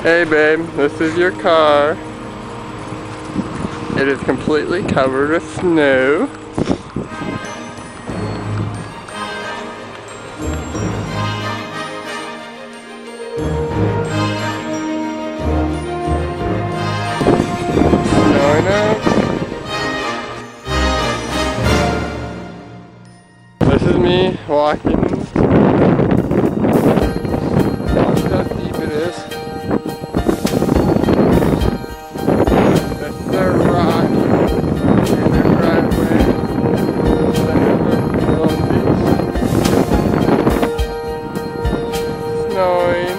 Hey babe, this is your car. It is completely covered with snow. Snowing out. This is me walking. Watch how deep it is. That's the rock in the driveway. Snowing.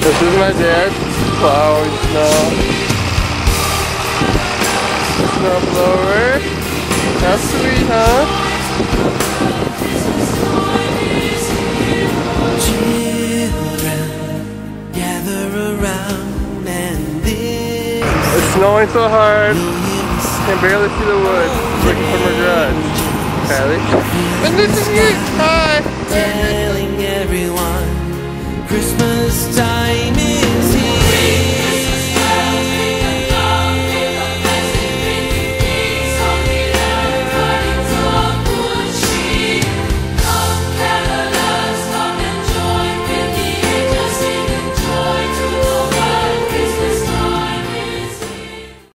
This is my dad plowing snow. Snow blower. How sweet, huh? Children, gather around and this. It's snowing so hard. Can barely see the wood. Looking for my garage. Kylie. And this is you. Hi. Telling everyone Christmas time is